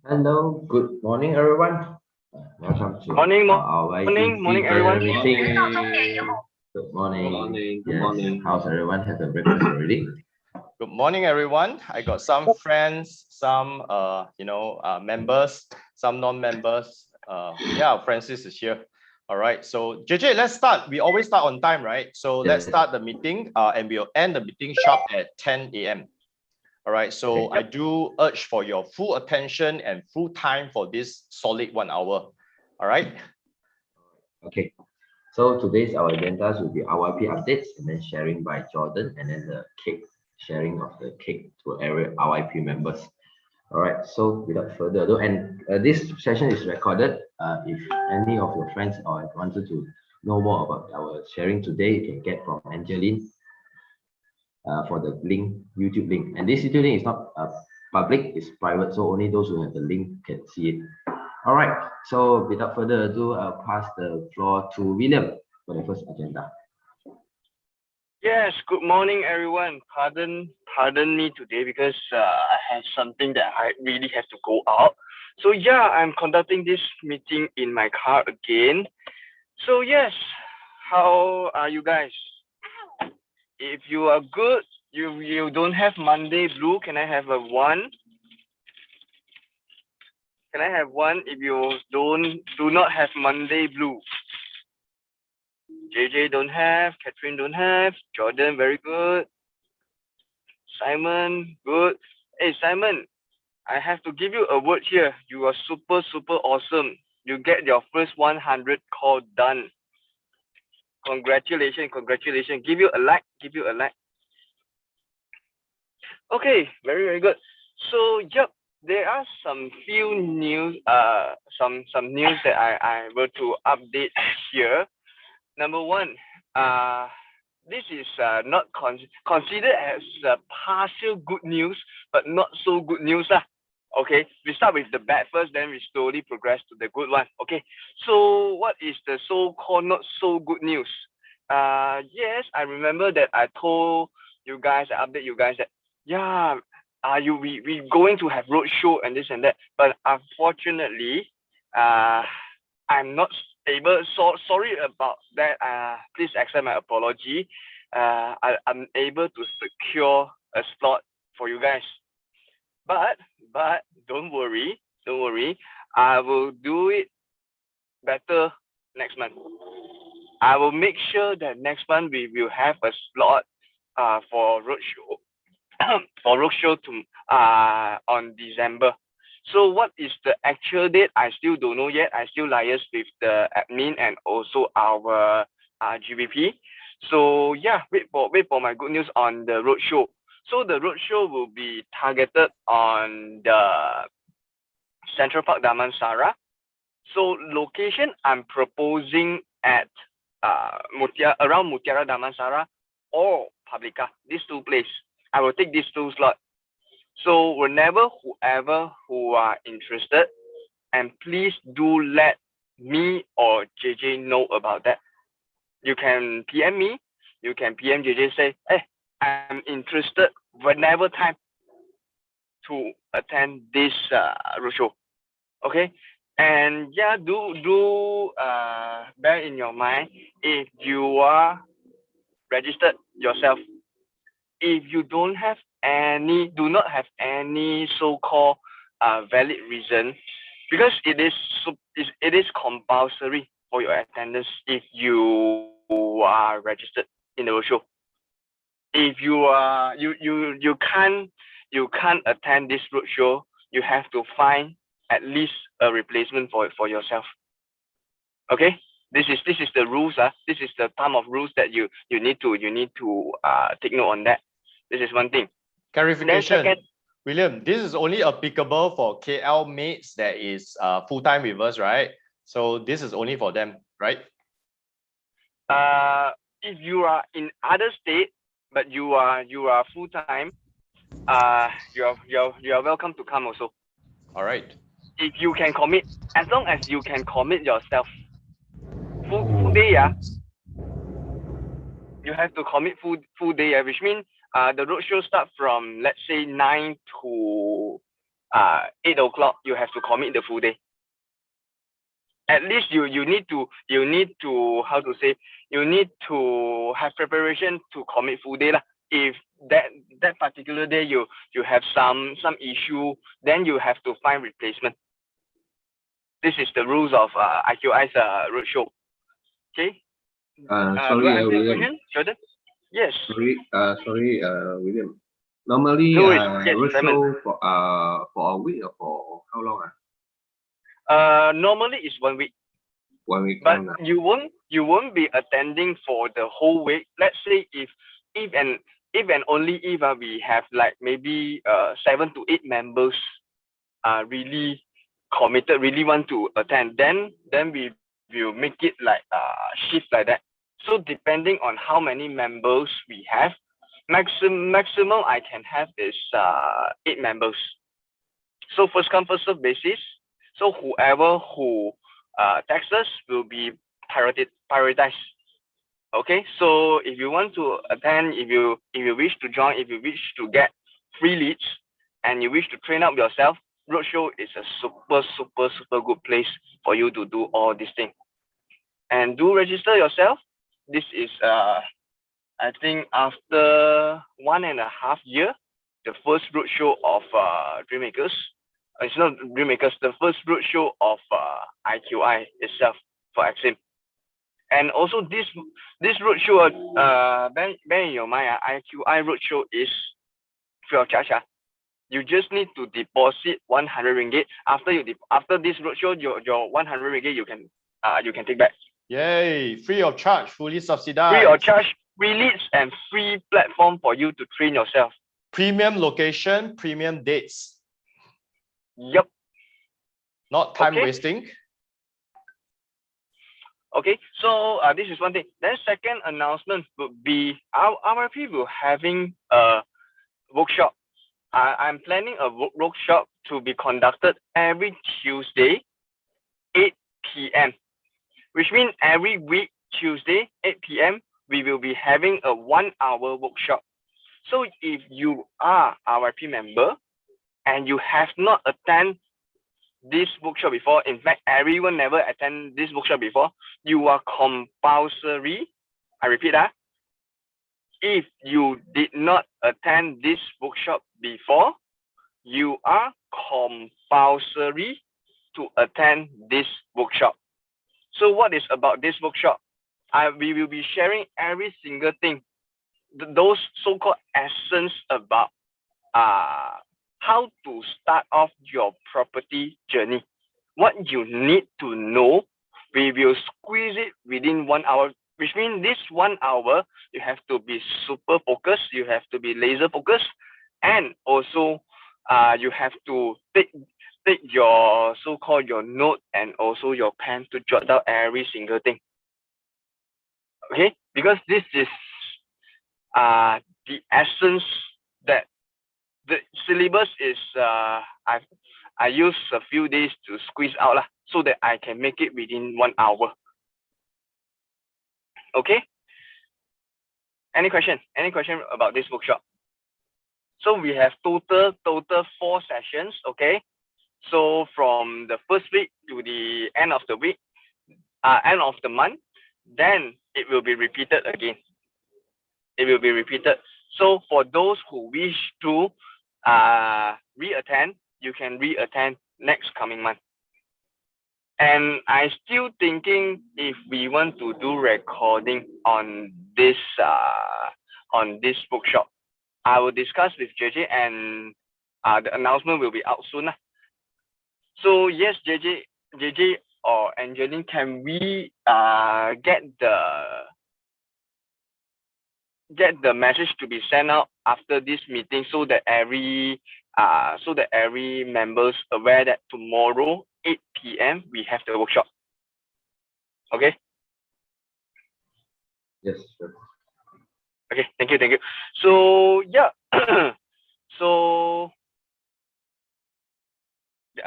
Hello, good morning, everyone. Welcome to Morning, our morning, YP everyone. KL meeting. Good morning. Yes, how's everyone? Have a breakfast already? Good morning, everyone. I got some friends, some members, some non-members. Yeah, Francis is here. All right. So JJ, let's start. We always start on time, right? So let's start the meeting. And we'll end the meeting sharp at 10 a.m. All right. So Okay. I do urge for your full attention and full time for this solid 1 hour. All right. Okay. So today's our agendas will be RYP updates and then sharing by Jordan and then the cake sharing of the cake to every RYP members. All right. So without further ado, and this session is recorded. If any of your friends or wanted to know more about our sharing today, you can get from Angeline for the link, YouTube link. And this YouTube link is not public, it's private, so only those who have the link can see it. All right, so without further ado, I'll pass the floor to William for the first agenda. Yes, good morning, everyone. Pardon me today because I have something that I really have to go out. So yeah, I'm conducting this meeting in my car again. So yes, how are you guys? If you are good, you don't have Monday blue, can I have a one? Can I have one if you do not have Monday blue? JJ don't have, Catherine don't have, Jordan very good, Simon good. Hey Simon, I have to give you a word here. You are super awesome. You get your first 100 call done. Congratulations. Give you a like. Okay, very good. So yep, there are some few news. Some news that I were to update here. Number one, this is not considered as partial good news, but not so good news lah. Okay, we start with the bad first, then we slowly progress to the good one. Okay, so what is the so-called not so good news? Yes, I remember that I told you guys, I update you guys that yeah, we going to have roadshow and this and that, but unfortunately, I'm not able. So sorry about that. Please accept my apology. I'm able to secure a slot for you guys. But don't worry. I will do it better next month. I will make sure that next month we will have a slot for roadshow to on December. So what is the actual date? I still don't know yet. I still liaise with the admin and also our GVP. So yeah, wait for my good news on the roadshow. So the roadshow will be targeted on the Central Park Damansara. So location I'm proposing at around Mutiara Damansara or Publica. These two places. I will take these two slots. So whoever who are interested, and please do let me or JJ know about that. You can PM me, you can PM JJ, say, hey, I'm interested whenever time to attend this roadshow. Okay, and yeah, do bear in your mind, if you are registered yourself, if you do not have any so-called valid reason, because it is compulsory for your attendance if you are registered in the roadshow. If you can't attend this roadshow, you have to find at least a replacement for yourself. Okay, this is the rules. This is the time of rules that you need to take note on that. This is one thing. Clarification, William, this is only applicable for KL mates that is full-time with us, right? So this is only for them, right? If you are in other state but you are full-time, you are welcome to come also. All right. If you can commit, as long as you can commit yourself, full day, you have to commit full day, which means the roadshow start from, let's say, 9 to 8 o'clock, you have to commit the full day. At least you need to how to say, you need to have preparation to commit full day lah. If that particular day you have some issue, then you have to find replacement. This is the rules of IQI's roadshow. Okay. Sorry, do I answer your William. question, Jordan? Yes. Sorry, William. Normally, No worries. Yes, roadshow for a week or for how long? Normally it's 1 week. 1 week. But you won't be attending for the whole week. Let's say if and only if we have like maybe 7 to 8 members really committed, really want to attend, then we will make it like shift like that. So depending on how many members we have, maximum I can have is 8 members. So first come first serve basis. So whoever who texts us will be prioritized. Okay, so if you want to attend, if you wish to join, if you wish to get free leads, and you wish to train up yourself, roadshow is a super good place for you to do all these things. And do register yourself. This is I think after 1.5 years, the first roadshow of Dreammakers. It's not Dreammakers, the first roadshow of IQI itself for Exim. And also this roadshow, bear in your mind, IQI roadshow is free of charge. You just need to deposit 100 ringgit. After this roadshow, your 100 ringgit you can take back. Yay! Free of charge, fully subsidized. Free of charge, free leads and free platform for you to train yourself. Premium location, premium dates. Yep. Not time wasting. Okay, so this is one thing. Then second announcement would be our RYP will having a workshop. I'm planning a workshop to be conducted every Tuesday, 8 p.m. Which means every week, Tuesday, 8 p.m., we will be having a 1-hour workshop. So if you are RYP member and you have not attended this workshop before, in fact, everyone never attend this workshop before, you are compulsory. I repeat that. If you did not attend this workshop before, you are compulsory to attend this workshop. So what is about this workshop? We will be sharing every single thing, those so-called essence about how to start off your property journey. What you need to know, we will squeeze it within 1 hour, which means this 1 hour, you have to be super focused, you have to be laser focused, and also you have to take your so-called your note and also your pen to jot down every single thing. Okay, because this is the essence that the syllabus is I use a few days to squeeze out so that I can make it within 1 hour. Okay. Any question about this workshop? So we have total 4 sessions. Okay. So from the first week to the end of the week, end of the month, then it will be repeated again. It will be repeated. So for those who wish to re-attend, you can re-attend next coming month. And I still thinking if we want to do recording on this workshop. I will discuss with JJ and the announcement will be out soon. So yes, JJ or Angeline, can we get the message to be sent out after this meeting so that every members aware that tomorrow 8 p.m. we have the workshop. Okay. Yes, sure. Okay, thank you. So yeah, so the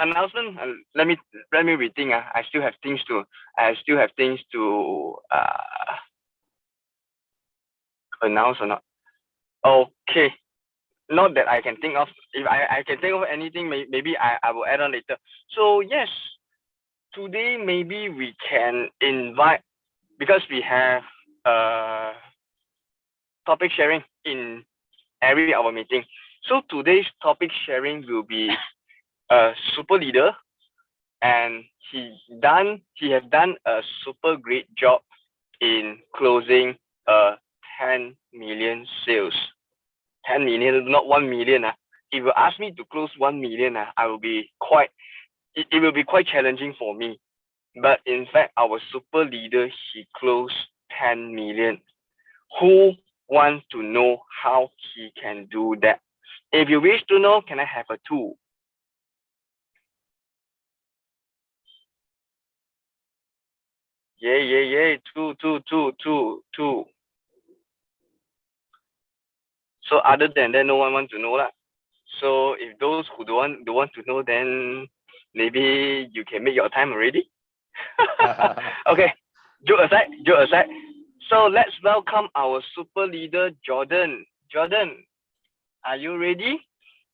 announcement. Let me rethink. I still have things to announce or not. Okay, not that I can think of. If I can think of anything, maybe I will add on later. So yes, today maybe we can invite, because we have topic sharing in every our meeting. So today's topic sharing will be a super leader, and he have done a super great job in closing 10 million sales. 10 million, not 1 million. If you ask me to close 1 million, I will be it will be quite challenging for me. But in fact, our super leader, he closed 10 million. Who wants to know how he can do that? If you wish to know, can I have a 2? Yay. 2. So other than that, no one wants to know that. So if those who don't want to know, then maybe you can make your time already. Okay, joke aside. So let's welcome our super leader, Jordan. Jordan, are you ready?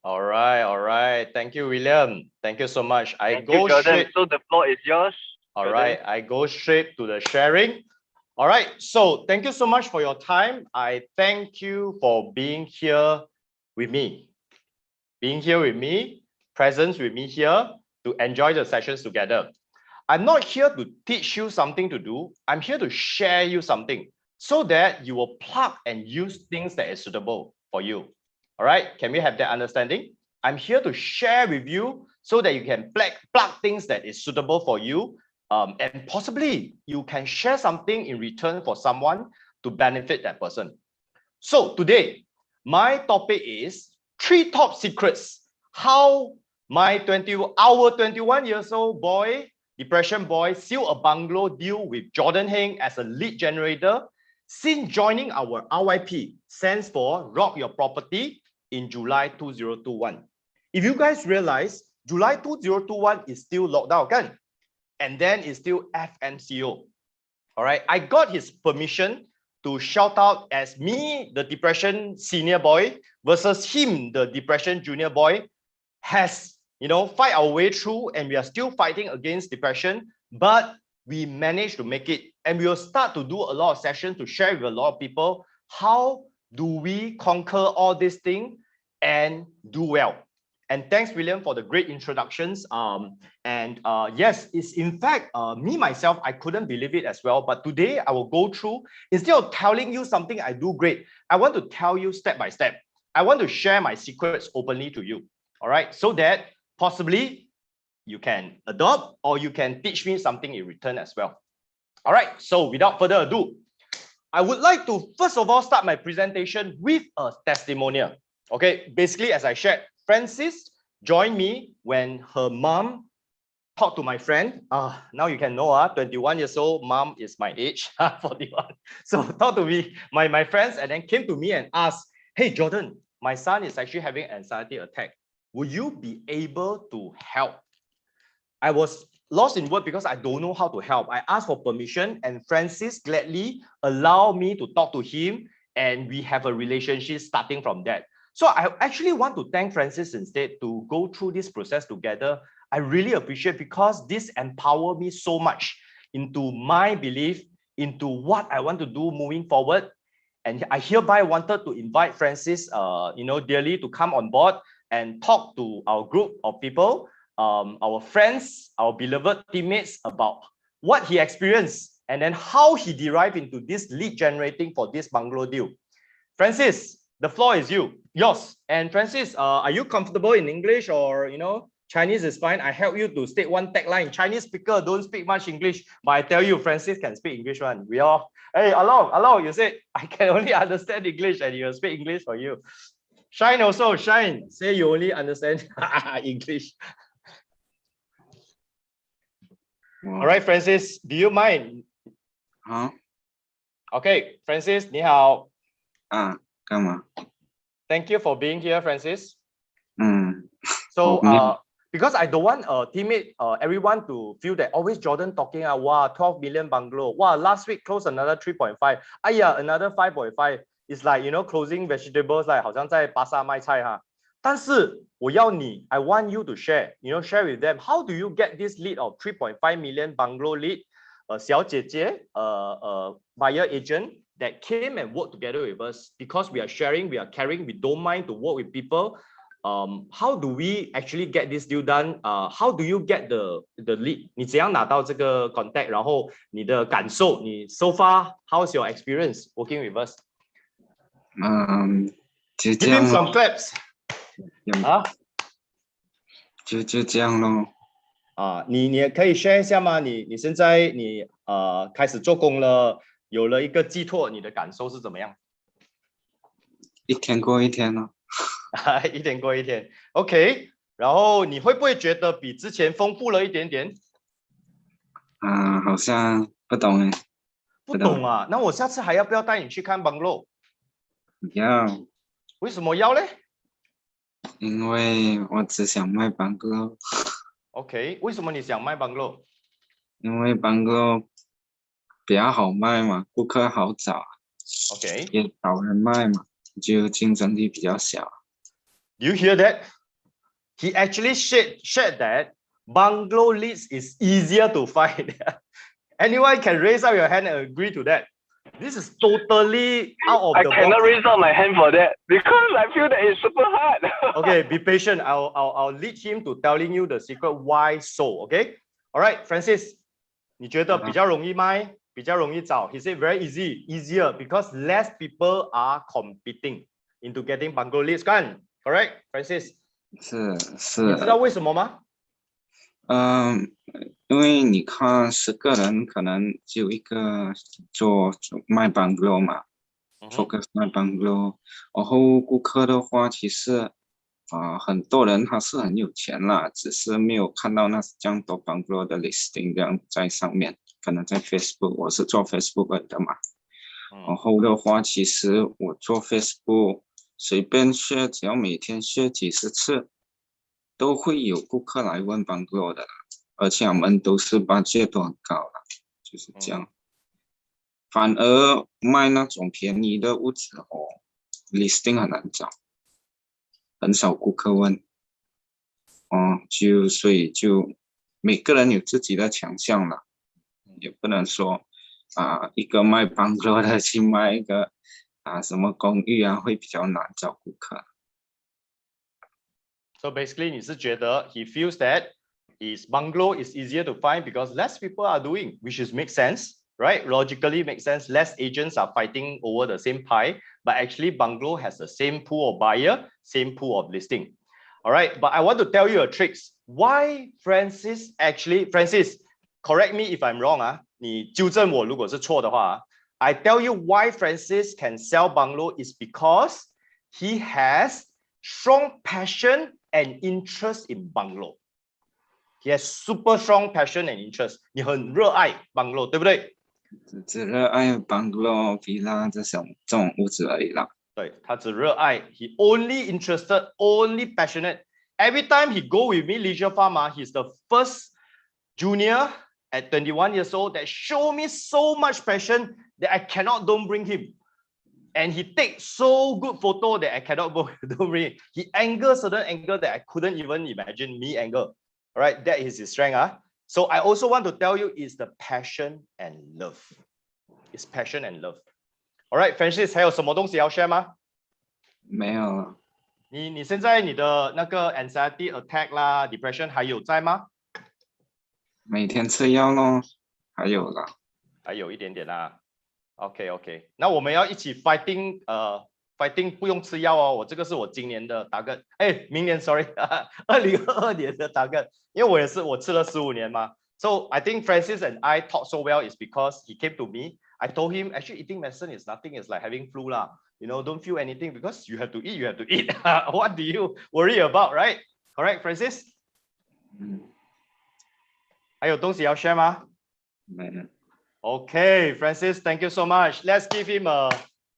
All right. Thank you, William. Thank you so much. Thank you, Jordan. So the floor is yours. All right, I go straight to the sharing. All right, so thank you so much for your time. I thank you for being here with me. Presence with me here to enjoy the sessions together. I'm not here to teach you something to do. I'm here to share you something so that you will plug and use things that is suitable for you. All right, can we have that understanding? I'm here to share with you so that you can plug things that is suitable for you. And possibly you can share something in return for someone to benefit that person. So today, my topic is 3 top secrets how our 21 years old boy, depression boy, seal a bungalow deal with Jordan Heng as a lead generator since joining our RYP, stands for Rock Your Property, in July 2021. If you guys realize, July 2021 is still lockdown, kan? And then it's still FMCO. All right, I got his permission to shout out as me, the depression senior boy, versus him, the depression junior boy, has, fight our way through, and we are still fighting against depression, but we managed to make it. And we will start to do a lot of sessions to share with a lot of people how do we conquer all these things and do well. And thanks, William, for the great introductions. Yes, it's in fact, me, myself, I couldn't believe it as well. But today I will go through, instead of telling you something I do great, I want to tell you step by step. I want to share my secrets openly to you. All right, so that possibly you can adopt or you can teach me something in return as well. All right, so without further ado, I would like to first of all start my presentation with a testimonial. Okay, basically, as I shared, Francis joined me when her mom talked to my friend. Now you can know, 21 years old, mom is my age, 41. So talked to me, my friends, and then came to me and asked, hey, Jordan, my son is actually having an anxiety attack. Will you be able to help? I was lost in word because I don't know how to help. I asked for permission, and Francis gladly allowed me to talk to him, and we have a relationship starting from that. So I actually want to thank Francis instead to go through this process together. I really appreciate, because this empowered me so much into my belief, into what I want to do moving forward. And I hereby wanted to invite Francis, dearly, to come on board and talk to our group of people, our friends, our beloved teammates, about what he experienced and then how he derived into this lead generating for this bungalow deal. Francis, the floor is yours. And Francis, are you comfortable in English, or Chinese is fine? I help you to state one tagline. Chinese speaker don't speak much English, but I tell you, Francis can speak English one. We all, hey, hello, you said I can only understand English and you speak English for you. Shine also, Shine, say you only understand English. All right, Francis, do you mind? Okay, Francis, 你好。干嘛？ Thank you for being here, Francis. So, because I don't want teammate, everyone to feel that always Jordan talking, wow, 12 million bungalow. Wow, last week closed another 3.5. Another 5.5. It's like closing vegetables like 好像在巴萨卖菜哈。但是我要你 I want you to share share with them how do you get this lead of 3.5 million bungalow lead 小姐姐buyer agent that came and worked together with us because we are sharing, we are caring, we don't mind to work with people. How do we actually get this deal done? How do you get the lead? 你怎样拿到这个 contact? 然后你的感受，你 so far how's your experience working with us? 就这 Give 样 him 咯 some claps. 就这样咯。你也可以 share 一下吗？你现在开始做工了，有了一个寄托，你的感受是怎么样？一天过一天咯。一天过一天 ，OK。然后你会不会觉得比之前丰富了一点点？好像不懂诶。不懂啊？那我下次还要不要带你去看 bungalow？要。为什么要嘞？因为我只想卖 bungalow。OK， 为什么你想卖 bungalow？因为 bungalow 比较好卖嘛，顾客好找。OK， 也少人卖嘛，就竞争力比较小。You hear that? He actually shared that bungalow leads is easier to find. Anyone can raise up your hand and agree to that. This is totally out of the box. I cannot raise up my hand for that because I feel that it's super hard. Okay, be patient. I'll lead him to telling you the secret why so. Okay. All right, Francis. 你觉得比较容易卖，比较容易找 He said very easier because less people are competing into getting bungalow leads. kan? Correct, Francis? 是。你知道为什么吗？因为你看10个人可能只有一个做卖 bungalow 嘛，focus 卖 bungalow， 然后顾客的话其实很多人他是很有钱啦，只是没有看到那这样多 bungalow 的 listing 这样在上面，可能在 Facebook， 我是做 Facebook 的嘛，然后的话其实我做 Facebook 随便share，只要每天share几十次，都会有顾客来问 bungalow 的啦，而且我们都是budget都很高了，就是这样。反而卖那种便宜的屋子listing 很难找，很少顾客问，所以就每个人有自己的强项了，也不能说一个卖 bungalow 的去卖一个什么公寓会比较难找顾客。So basically, 你是觉得 he feels that his bungalow is easier to find because less people are doing, which is makes sense, right? Logically makes sense. Less agents are fighting over the same pie, but actually bungalow has the same pool of buyer, same pool of listing. All right, but I want to tell you a tricks. Why Francis, correct me if I'm wrong 你纠正我如果是错的话 I tell you why Francis can sell bungalow is because he has strong passion and interest in bungalow. He has super strong passion and interest. 你很热爱 bungalow， 对不对？只热爱 bungalow villa 这种屋子而已啦。对，他只热爱 he only interested, only passionate. Every time he go with me leisure farm he's the first junior at 21 years old that show me so much passion that I don't bring him. And he takes so good photo that I cannot don't bring him. He angles certain angle that I couldn't even imagine me angle. All right, that is his strength. So I also want to tell you is the passion and love. It's passion and love. All right, Francis, 还有什么东西要 share 吗？没有了。你现在你的那个 anxiety attack 啦 depression 还有在吗？每天吃药咯，还有啦。还有一点点啦。OK， 那我们要一起 fighting， fighting 不用吃药我这个是我今年的target，明年 sorry， 2022年的target， 因为我吃了15年嘛。So I think Francis and I talk so well is because he came to me. I told him actually eating medicine is nothing. It's like having flu lah. Don't feel anything because you have to eat. You have to eat. What do you worry about, right? Correct, Francis? 还有东西要 share 吗？没了。Okay, Francis, thank you so much. Let's give him a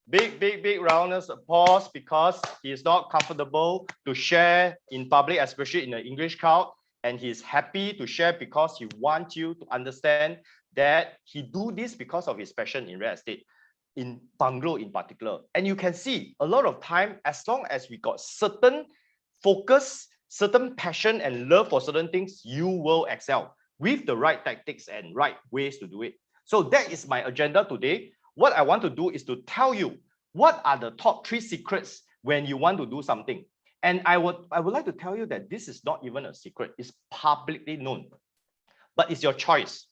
big round of applause because he is not comfortable to share in public, especially in the English crowd. And he's happy to share because he wants you to understand that he do this because of his passion in real estate. in bungalow in particular. And you can see a lot of time, as long as we got certain focus, certain passion and love for certain things, you will excel with the right tactics and right ways to do it. So that is my agenda today. What I want to do is to tell you what are the top 3 secrets when you want to do something. And I would like to tell you that this is not even a secret. It's publicly known. But it's your choice.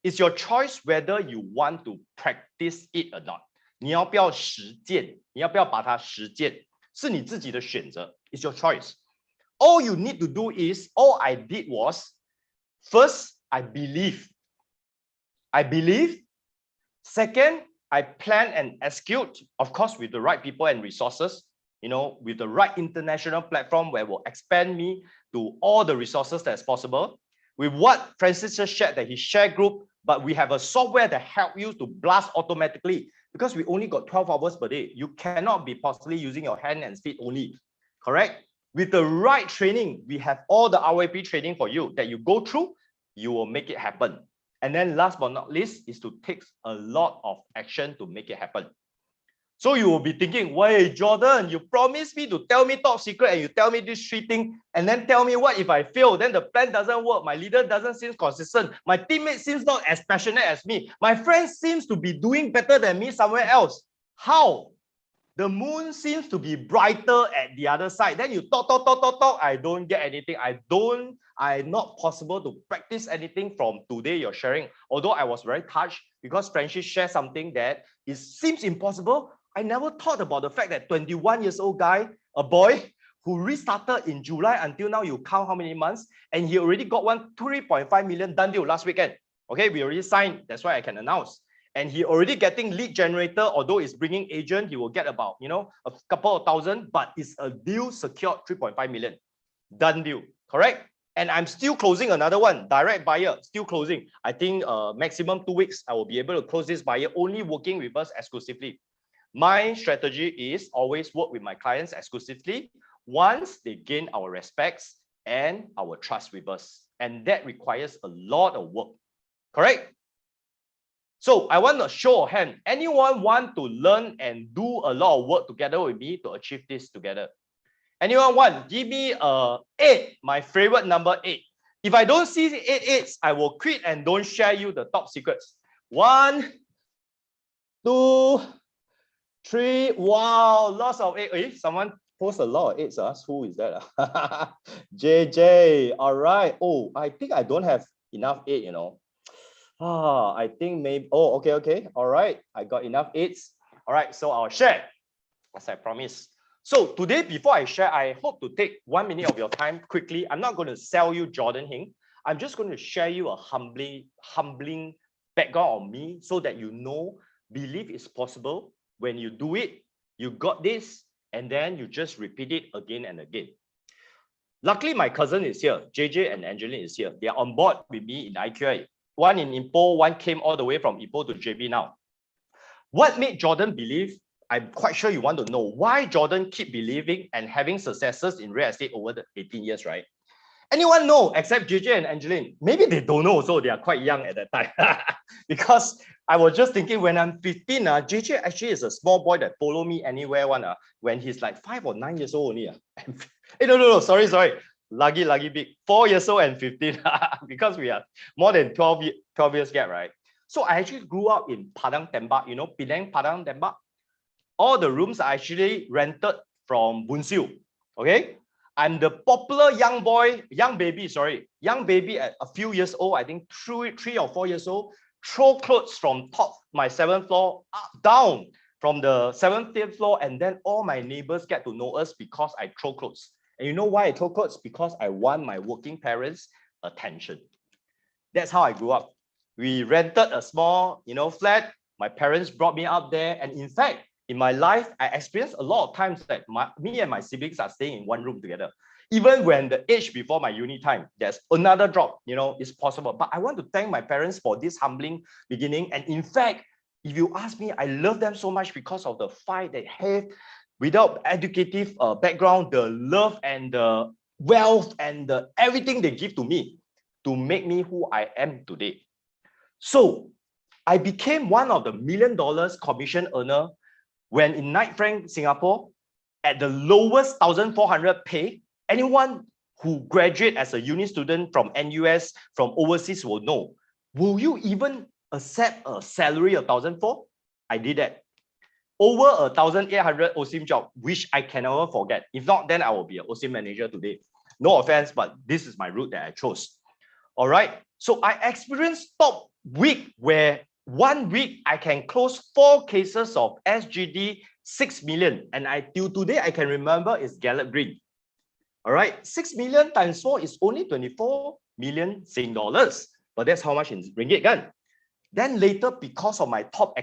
It's your choice whether you want to practice it or not. 你要不要实践？你要不要把它实践？是你自己的选择。It's your choice. All you need to do is, all I did was, first, I believe. I believe. Second, I plan and execute, of course, with the right people and resources, you know, with the right international platform where will expand me to all the resources that's possible. With what Francis just shared, that he shared group, but we have a software that help you to blast automatically because we only got 12 hours per day. You cannot be possibly using your hand and feet only, correct? With the right training, we have all the RYP training for you that you go through, you will make it happen. And then last but not least is to take a lot of action to make it happen. So you will be thinking, wait, Jordan, you promised me to tell me top secret and you tell me this 3 things and then tell me what if I fail, then the plan doesn't work, my leader doesn't seem consistent, my teammate seems not as passionate as me, my friend seems to be doing better than me somewhere else. How? The moon seems to be brighter at the other side. Then you talk, I don't get anything. I'm not possible to practice anything from today you're sharing. Although I was very touched because Francis shared something that seems impossible. I never thought about the fact that 21 years old guy, a boy who restarted in July until now, you count how many months, and he already got 3.5 million done deal last weekend. Okay, we already signed. That's why I can announce. And he already getting lead generator, although it's bringing agent, he will get about, you know, a couple of thousand, but it's a deal secured 3.5 million. Done deal, correct? And I'm still closing another one, direct buyer, still closing. I think maximum 2 weeks, I will be able to close this buyer, only working with us exclusively. My strategy is always work with my clients exclusively once they gain our respects and our trust with us. And that requires a lot of work, correct? So I want to show of hand. Anyone want to learn and do a lot of work together with me to achieve this together? Anyone want? Give me 8, my favorite number 8. If I don't see 8 8s, I will quit and don't share you the top secrets. 1, 2, 3. Wow, lots of 8. Someone post a lot of 8s. Who is that? JJ. All right. Oh, I think I don't have enough 8, you know. I think maybe, oh, okay. All right, I got enough 8s. All right, so I'll share as I promised. So today, before I share, I hope to take 1 minute of your time quickly. I'm not going to sell you Jordan Hing. I'm just going to share you a humbling background on me so that you know, believe it's possible. When you do it, you got this, and then you just repeat it again and again. Luckily, my cousin is here. JJ and Angeline is here. They are on board with me in IQA. One in Ipoh, one came all the way from Ipoh to JB now. What made Jordan believe? I'm quite sure you want to know why Jordan keep believing and having successes in real estate over the 18 years, right? Anyone know except JJ and Angeline? Maybe they don't know, so they are quite young at that time. Because I was just thinking when I'm 15, JJ actually is a small boy that follow me anywhere when he's like 5 or 9 years old only. No, sorry. Lagi big, 4 years old and 15, because we are more than 12 years gap, right? So I actually grew up in Padang Tembak, you know, Penang, Padang Tembak. All the rooms are actually rented from Boon Siu, okay? I'm the popular young baby at a few years old, I think 3 or 4 years old, throw clothes from top, my 7th floor, up, down from the 7th floor, and then all my neighbors get to know us because I throw clothes. And you know why I throw clothes? Because I want my working parents' attention. That's how I grew up. We rented a small, you know, flat. My parents brought me up there. And in fact, in my life, I experienced a lot of times that me and my siblings are staying in one room together. Even when the age before my uni time, there's another drop, you know, it's possible. But I want to thank my parents for this humbling beginning. And in fact, if you ask me, I love them so much because of the fight they have. Without educative background, the love and the wealth and everything they give to me to make me who I am today. So I became one of the $1 million commission earner when in Knight Frank Singapore, at the lowest 1,400 pay. Anyone who graduate as a uni student from NUS, from overseas will know. Will you even accept a salary of 1,400? I did that. Over 1,800 OSIM job, which I can never forget. If not, then I will be an OSIM manager today. No offense, but this is my route that I chose. All right. So I experienced top week where 1 week I can close 4 cases of SGD 6 million. And till today I can remember it's Gallop Green. All right. 6 million times 4 is only 24 million Sing dollars. But that's how much in ringgit, kan? Then later, because of my top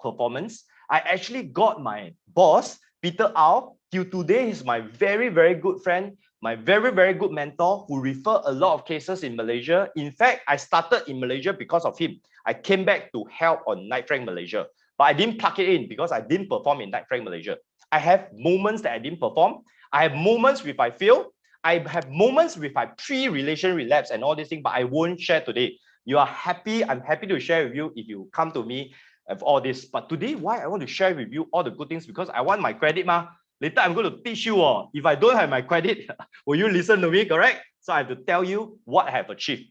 performance, I actually got my boss, Peter Au. Till today, he's my very, very good friend, my very, very good mentor who referred a lot of cases in Malaysia. In fact, I started in Malaysia because of him. I came back to help on Knight Frank Malaysia, but I didn't plug it in because I didn't perform in Knight Frank Malaysia. I have moments that I didn't perform. I have moments if I fail. I have moments with my pre-relation relapse and all these things, but I won't share today. You are happy. I'm happy to share with you if you come to me of all this. But today, why I want to share with you all the good things? Because I want my credit, ma. Later, I'm going to teach you. If I don't have my credit, will you listen to me, correct? So I have to tell you what I have achieved.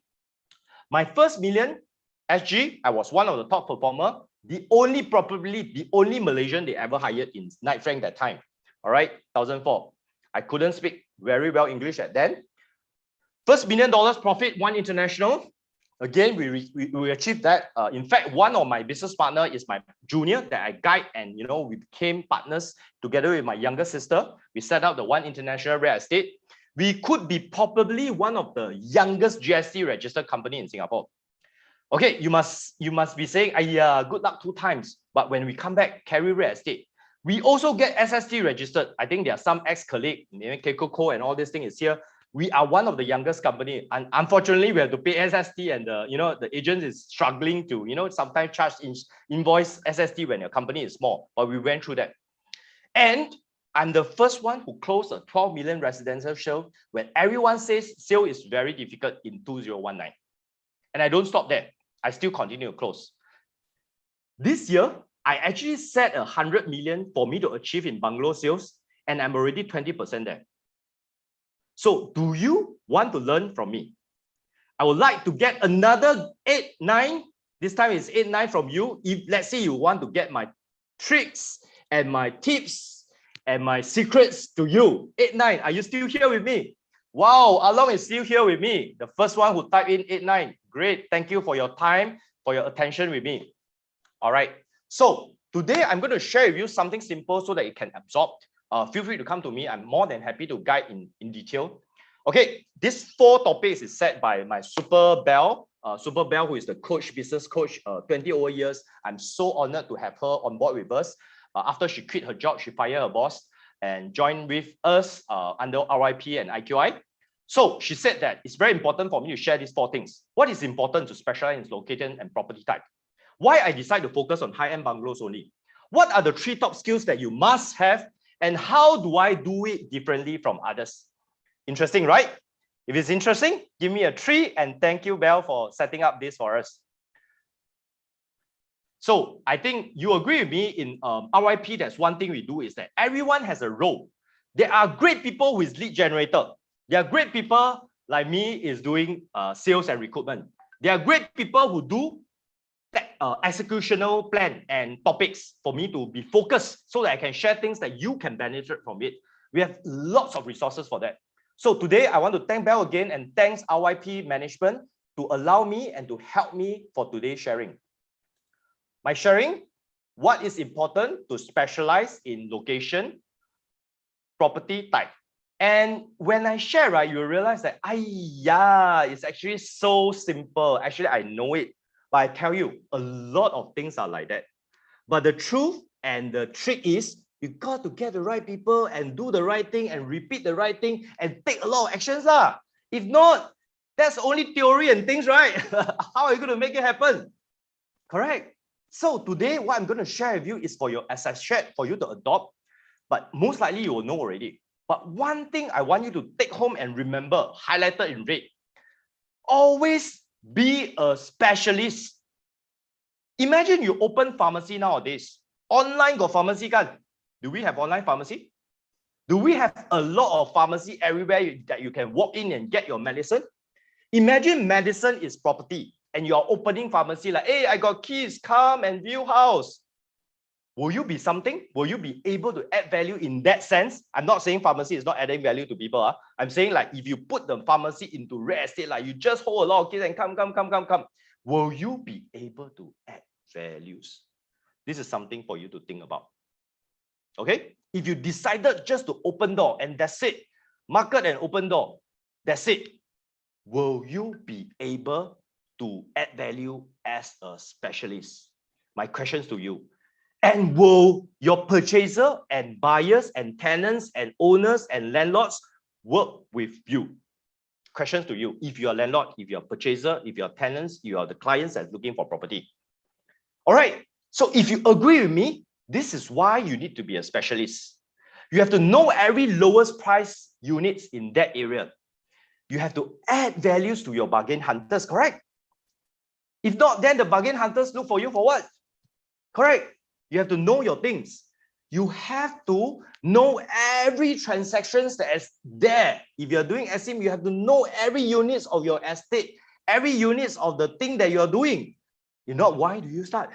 My first million SG, I was one of the top performer. Probably the only Malaysian they ever hired in Knight Frank that time. All right, 1,004. I couldn't speak very well English at then. First $1 million profit, one international. Again, we achieved that. In fact, one of my business partner is my junior that I guide, and we became partners together with my younger sister. We set up the One International Real Estate. We could be probably one of the youngest GST registered company in Singapore. Okay, you must be saying, good luck 2 times. But when we come back, carry real estate, we also get SST registered. I think there are some ex-colleagues, Keiko and all this thing is here. We are one of the youngest company, and unfortunately, we have to pay SST, and the agent is struggling to sometimes charge invoice SST when your company is small. But we went through that, and I'm the first one who closed a 12 million residential sale when everyone says sale is very difficult in 2019, and I don't stop there. I still continue to close. This year, I actually set 100 million for me to achieve in bungalow sales, and I'm already 20% there. So do you want to learn from me? I would like to get another 8, 9. This time it's 8, 9 from you. If let's say you want to get my tricks and my tips and my secrets to you. 8, 9, are you still here with me? Wow, Along is still here with me. The first one who typed in 8, 9. Great, thank you for your time, for your attention with me. All right, so today I'm going to share with you something simple so that you can absorb. Feel free to come to me. I'm more than happy to guide in detail. Okay, these 4 topics is set by my Super Belle, who is the coach, business coach, 20 over years. I'm so honored to have her on board with us. After she quit her job, she fired her boss and joined with us under RYP and IQI. So she said that it's very important for me to share these 4 things. What is important to specialize in location and property type? Why I decide to focus on high-end bungalows only? What are the 3 top skills that you must have? And how do I do it differently from others? Interesting, right? If it's interesting, give me a 3, and thank you, Belle, for setting up this for us. So I think you agree with me in RYP, that's one thing we do is that everyone has a role. There are great people with lead generator. There are great people like me is doing sales and recruitment. There are great people who do executional plan and topics for me to be focused so that I can share things that you can benefit from it. We have lots of resources for that. So today I want to thank Belle again and thanks RYP management to allow me and to help me for today's sharing. My sharing, what is important to specialize in location, property type. And when I share, right, you realize that, it's actually so simple. Actually, I know it. But I tell you, a lot of things are like that. But the truth and the trick is you got to get the right people and do the right thing and repeat the right thing and take a lot of actions. If not, that's only theory and things, right? How are you going to make it happen? Correct. So today, what I'm going to share with you is for your as I shared for you to adopt, but most likely you will know already. But one thing I want you to take home and remember, highlighted in red, always be a specialist Imagine you open pharmacy nowadays. Online got pharmacy kan? Do we have online pharmacy? Do we have a lot of pharmacy everywhere that you can walk in and get your medicine? Imagine medicine is property and you're opening pharmacy like, hey, I got keys, come and view house. Will you be something? Will you be able to add value in that sense? I'm not saying pharmacy is not adding value to people. I'm saying like if you put the pharmacy into real estate, like you just hold a lot of keys and come. Will you be able to add values? This is something for you to think about. Okay? If you decided just to open door and that's it, market and open door, that's it. Will you be able to add value as a specialist? My questions to you. And will your purchaser and buyers and tenants and owners and landlords work with you? Questions to you. If you're a landlord, if you're a purchaser, if you're tenants, you are the clients that's looking for property. All right. So if you agree with me, this is why you need to be a specialist. You have to know every lowest price units in that area. You have to add values to your bargain hunters, correct? If not, then the bargain hunters look for you for what? Correct. You have to know your things. You have to know every transactions that is there. If you're doing SIM, you have to know every units of your estate, every units of the thing that you're doing. If not, why do you start?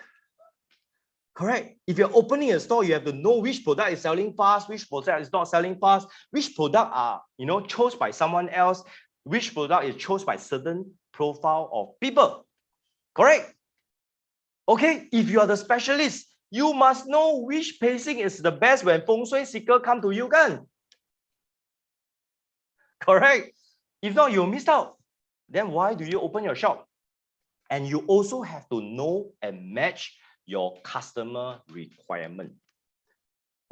Correct. If you're opening a store, you have to know which product is selling fast, which product is not selling fast, which product are, chosen by someone else, which product is chosen by certain profile of people. Correct. Okay. If you are the specialist, you must know which pacing is the best when feng shui seeker come to you, kan? Correct. If not, you'll miss out. Then why do you open your shop? And you also have to know and match your customer requirement.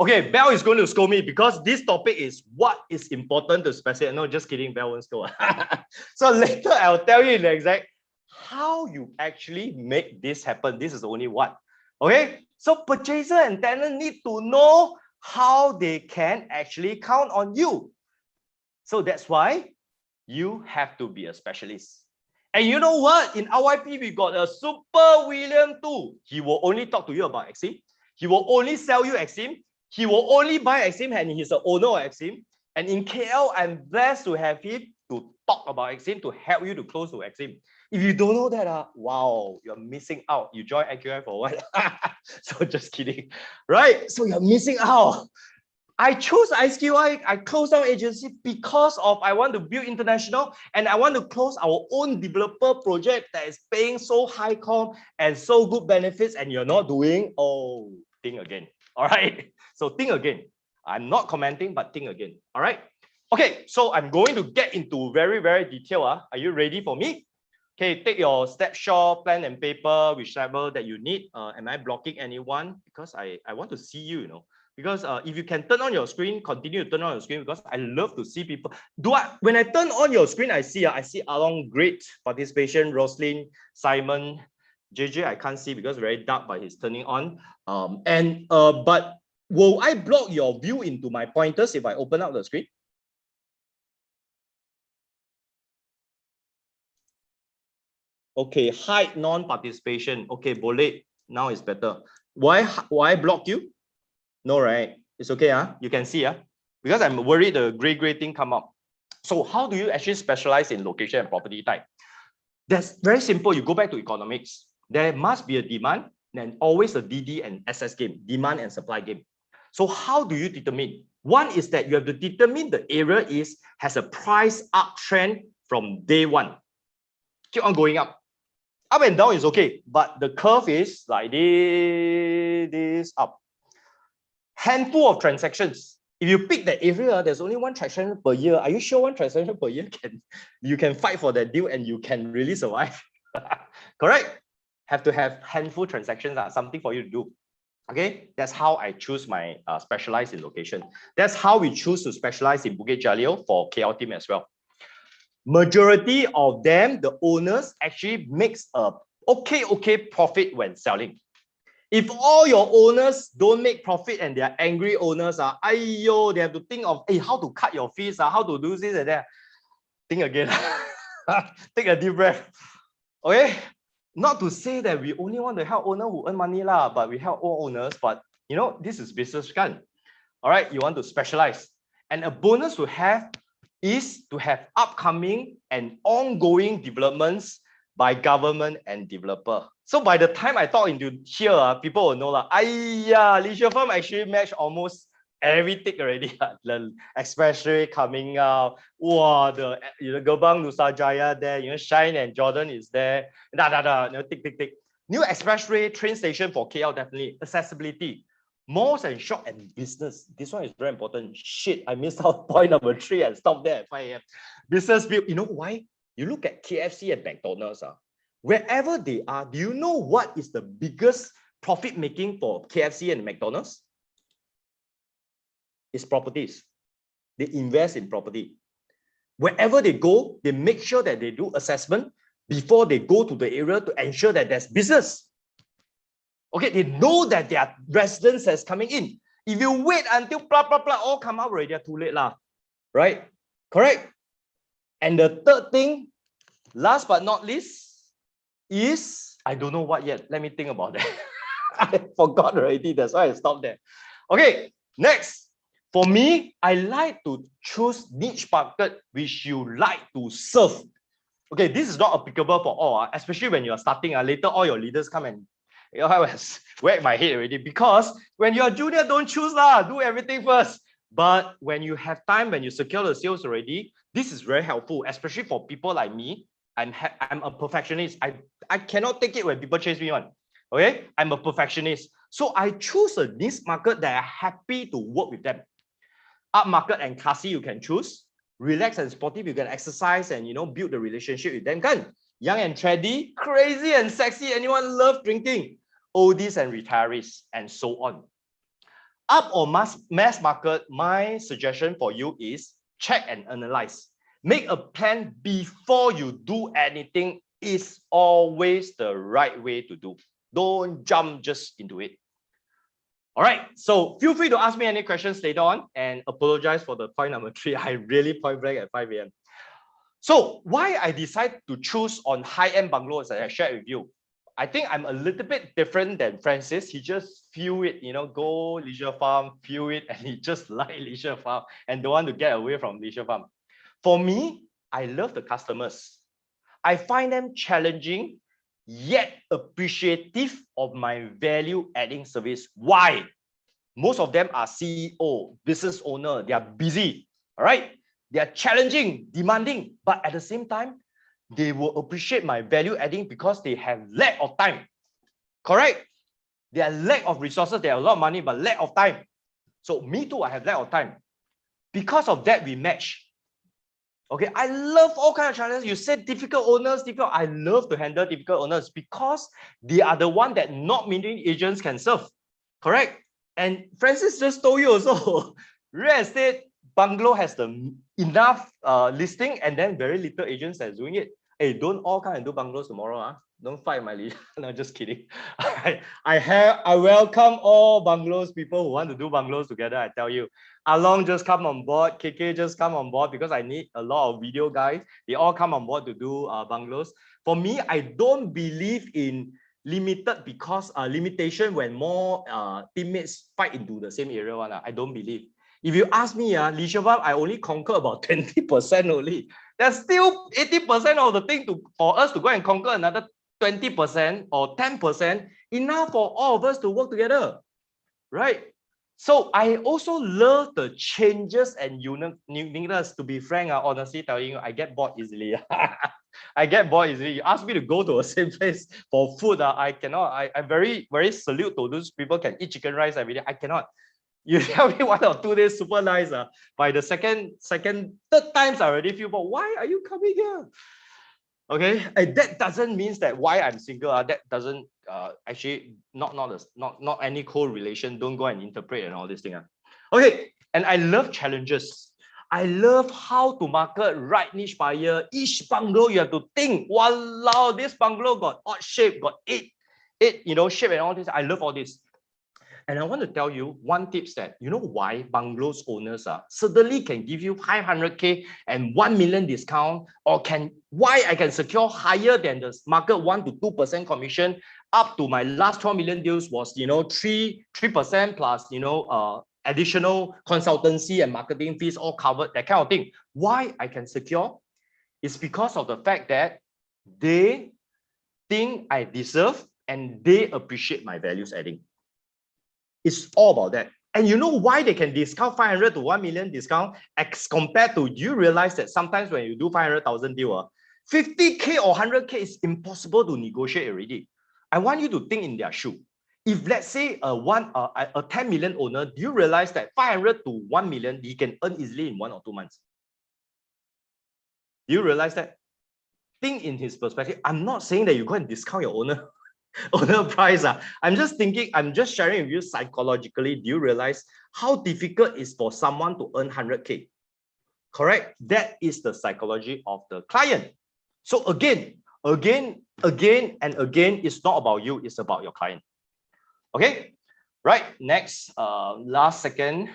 Okay, Belle is going to scold me because this topic is what is important to specify. No, just kidding, Belle won't scold. So later I'll tell you in the exact how you actually make this happen. This is only what. Okay, so purchaser and tenant need to know how they can actually count on you. So that's why you have to be a specialist. And you know what? In RYP, we got a Super William too. He will only talk to you about Exim. He will only sell you Exim. He will only buy Exim and he's the owner of Exim. And in KL, I'm blessed to have him to talk about Exim, to help you to close to Exim. If you don't know that, wow, you're missing out. You join AccuRYP for what? So just kidding, right? So you're missing out. I chose ISQI, I closed down agency because of I want to build international and I want to close our own developer project that is paying so high com and so good benefits and you're not doing, oh, think again. All right. So think again. I'm not commenting, but think again. All right. Okay. So I'm going to get into very, very detail. Are you ready for me? Okay. Take your snapshot, pen and paper, whichever that you need. Am I blocking anyone? Because I want to see you, Because if you can turn on your screen, continue to turn on your screen because I love to see people. When I turn on your screen, I see Along great participation, Roslyn, Simon, JJ, I can't see because very dark, but he's turning on. But will I block your view into my pointers if I open up the screen? Okay, hide non-participation. Okay, boleh. Now it's better. Why block you? No, right? It's okay, you can see, because I'm worried the gray thing come up. So how do you actually specialize in location and property type? That's very simple. You go back to economics. There must be a demand and always a DD and SS game, demand and supply game. So how do you determine? One is that you have to determine the area has a price uptrend from day one. Keep on going up. Up and down is okay, but the curve is like this up. Handful of transactions. If you pick that area, there's only one transaction per year. Are you sure one transaction per year you can fight for that deal and you can really survive? Correct? Have to have handful transactions, something for you to do. Okay, that's how I choose my specialize in location. That's how we choose to specialize in Bukit Jalil for KL team as well. Majority of them, the owners actually makes a okay profit when selling. If all your owners don't make profit and they are angry owners, they have to think of how to cut your fees, how to do this and that. Think again. Take a deep breath. Okay. Not to say that we only want to help owners who earn money lah, but we help all owners. But you know, this is business kan. All right, you want to specialize. And a bonus to have is to have upcoming and ongoing developments by government and developer. So by the time I talk into here, people will know lah. Ayya, leisure firm actually match almost everything already. The expressway coming out. Wow, the Gerbang Nusajaya there. Shine and Jordan is there. Tick. New expressway train station for KL definitely. Accessibility. Malls and shop and business. This one is very important. Shit, I missed out point number 3 and stopped there at 5 a.m. Business build. You know why? You look at KFC and McDonald's. Wherever they are, do you know what is the biggest profit making for KFC and McDonald's? It's properties. They invest in property. Wherever they go, they make sure that they do assessment before they go to the area to ensure that there's business. Okay, they know that their residents is coming in. If you wait until all come out already, too late lah. Right? Correct? And the third thing, last but not least, is, I don't know what yet. Let me think about that. I forgot already. That's why I stopped there. Okay, next. For me, I like to choose niche market which you like to serve. Okay, this is not applicable for all, especially when you're starting. Later, all your leaders come and I was whack my head already, because when you're junior, don't choose lah, do everything first. But when you have time, when you secure the sales already, this is very helpful, especially for people like me. I'm a perfectionist. I cannot take it when people chase me on. Okay, I'm a perfectionist. So I choose a niche market that I'm happy to work with them. Up market and classy, you can choose. Relax and sportive, you can exercise and build the relationship with them. Kan? Young and trendy, crazy and sexy, anyone love drinking. Oldies and retirees, and so on. Up or mass market, my suggestion for you is check and analyze. Make a plan before you do anything is always the right way to do. Don't jump just into it. All right, so feel free to ask me any questions later on, and apologize for the point number 3. I really point blank at 5 a.m. So why I decide to choose on high-end bungalows that I shared with you? I think I'm a little bit different than Francis. He just feel it, go leisure farm, feel it, and he just like leisure farm and don't want to get away from leisure farm. For me, I love the customers. I find them challenging, yet appreciative of my value-adding service. Why? Most of them are CEO, business owner. They are busy, all right? They are challenging, demanding, but at the same time, they will appreciate my value adding because they have lack of time. Correct? They are lack of resources. They have a lot of money, but lack of time. So me too, I have lack of time. Because of that, we match. Okay, I love all kinds of challenges. You said difficult owners, difficult. I love to handle difficult owners because they are the one that not many agents can serve. Correct? And Francis just told you also, real estate bungalow has the enough listing and then very little agents that's doing it. Hey, don't all come and do bungalows tomorrow. Huh? Don't fight my lead. No, just kidding. I welcome all bungalows people who want to do bungalows together. I tell you, Along just come on board, KK just come on board because I need a lot of video guys. They all come on board to do bungalows. For me, I don't believe in limited because limitation when more teammates fight into the same area. I don't believe. If you ask me, leisure farm, I only conquer about 20% only. There's still 80% of the thing for us to go and conquer another 20% or 10%, enough for all of us to work together, right? So I also love the changes and uniqueness. To be frank, honestly telling you, I get bored easily. I get bored easily. You ask me to go to the same place for food, I cannot. I very salute to those people can eat chicken rice every day. I cannot. You tell me 1 or 2 days super nice. By the third times I already feel, but why are you coming here? Okay, and that doesn't mean that why I'm single. That doesn't actually not any correlation. Don't go and interpret and all this thing. Okay, and I love challenges. I love how to market right niche buyer. Each bungalow you have to think, walao, this bungalow got odd shape, got eight shape and all this. I love all this. And I want to tell you one tips that, you know why bungalows owners suddenly can give you 500K and 1 million discount, or why I can secure higher than the market 1 to 2% commission up to my last 12 million deals was, 3% plus, additional consultancy and marketing fees all covered, that kind of thing. Why I can secure? It's because of the fact that they think I deserve and they appreciate my values adding. It's all about that. And you know why they can discount 500 to 1 million discount as compared to, you realize that sometimes when you do 500,000 deal, 50K or 100K is impossible to negotiate already. I want you to think in their shoe. If let's say a 10 million owner, do you realize that 500 to 1 million, he can earn easily in 1 or 2 months? Do you realize that? Think in his perspective. I'm not saying that you go and discount your owner price. I'm just thinking, I'm just sharing with you psychologically. Do you realize how difficult it is for someone to earn 100K? Correct? That is the psychology of the client. So again, and again, it's not about you, it's about your client. Okay, right, next, last second.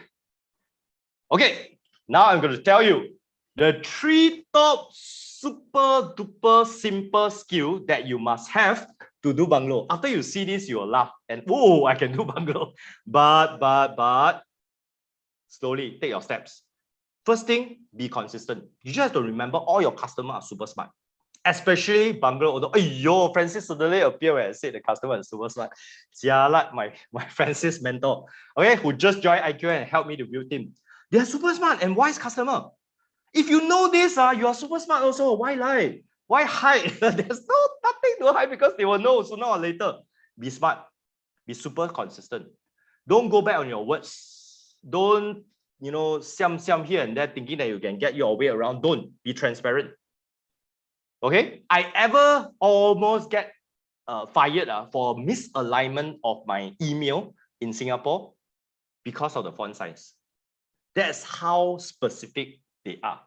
Okay, now I'm going to tell you the 3 top super duper simple skill that you must have to do bungalow. After you see this, you will laugh and, oh, I can do bungalow. But slowly take your steps. First thing, be consistent. You just have to remember all your customers are super smart, especially bungalow owner. Yo, Francis suddenly appeared when I said the customer is super smart. Jialat, my Francis mentor, okay, who just joined IQ and helped me to build team. They are super smart and wise customer. If you know this, you are super smart also. Why lie? Why hide? There's nothing to hide because they will know sooner or later. Be smart. Be super consistent. Don't go back on your words. Don't, siam here and there thinking that you can get your way around. Don't. Be transparent. Okay? I ever almost get fired for misalignment of my email in Singapore because of the font size. That's how specific they are.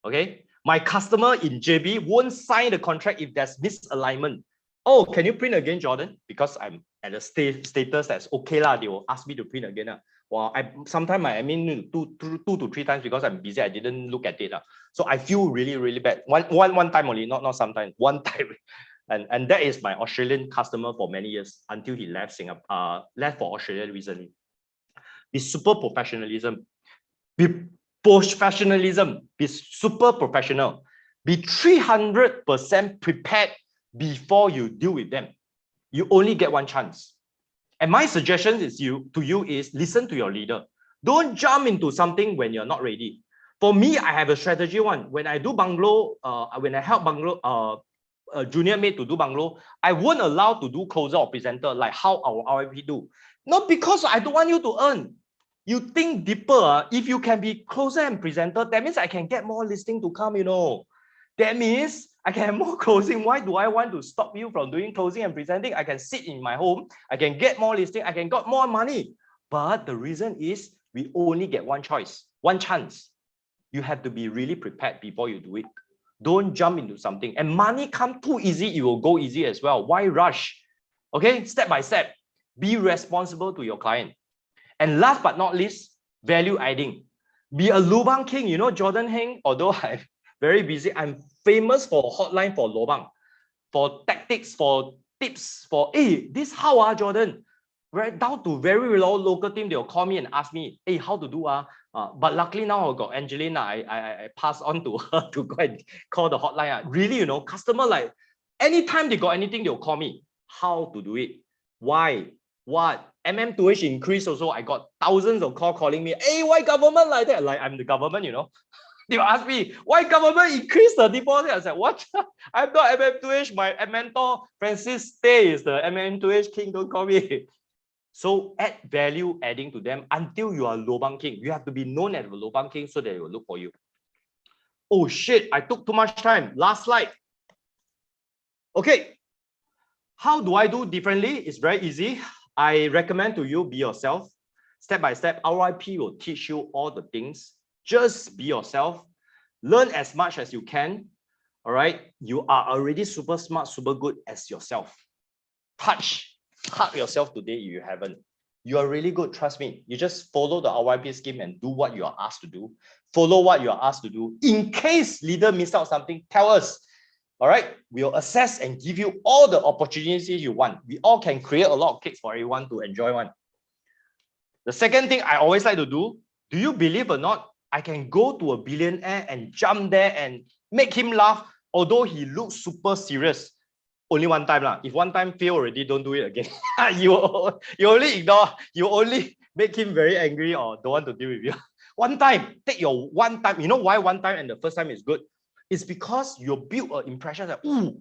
Okay, my customer in JB won't sign the contract if there's misalignment. Oh, can you print again, Jordan? Because I'm at a status that's okay lah. They will ask me to print again. Well, sometimes I mean two to three times because I'm busy. I didn't look at it. So I feel really, really bad. One time only, not sometimes. One time, and that is my Australian customer for many years until he left Singapore, left for Australia recently. Be super professionalism. Be professionalism. Be super professional. Be 300% prepared before you deal with them. You only get one chance. And my suggestion to you is listen to your leader. Don't jump into something when you're not ready. For me, I have a strategy one. When I do bungalow, when I help bungalow, junior mate to do bungalow, I won't allow to do closer or presenter like how our RYP do. Not because I don't want you to earn. You think deeper. If you can be closer and presenter, that means I can get more listing to come, That means I can have more closing. Why do I want to stop you from doing closing and presenting? I can sit in my home. I can get more listing. I can get more money. But the reason is we only get one choice, one chance. You have to be really prepared before you do it. Don't jump into something. And money come too easy, it will go easy as well. Why rush? Okay, step by step. Be responsible to your client. And last but not least, value adding. Be a lubang king. Jordan Heng, although I'm very busy, I'm famous for hotline for lobang, for tactics, for tips, for, hey, this how, Jordan? Right down to very local team, they'll call me and ask me, hey, how to do? But luckily now I got Angelina, I pass on to her to go and call the hotline. Really, customer like, anytime they got anything, they'll call me. How to do it? Why? What? MM2H increase also. I got thousands of calls calling me. Hey, why government like that? Like I'm the government, They will ask me, why government increase the deposit? I said, what? I'm not MM2H. My mentor, Francis Tay, is the MM2H king. Don't call me. So add value adding to them until you are lobang king. You have to be known as a lobang king so that they will look for you. Oh shit, I took too much time. Last slide. Okay. How do I do differently? It's very easy. I recommend to you, be yourself. Step by step, RYP will teach you all the things. Just be yourself. Learn as much as you can. All right. You are already super smart, super good as yourself. Hug yourself today if you haven't. You are really good, trust me. You just follow the RYP scheme and do what you are asked to do. Follow what you are asked to do. In case leader missed out something, tell us. All right, we'll assess and give you all the opportunities you want. We all can create a lot of cakes for everyone to enjoy one. The second thing I always like to do you believe or not, I can go to a billionaire and jump there and make him laugh, although he looks super serious. Only one time lah. If one time fail already, don't do it again. you only ignore, you only make him very angry or don't want to deal with you. One time, take your one time. You know why one time and the first time is good? It's because you build an impression that, ooh,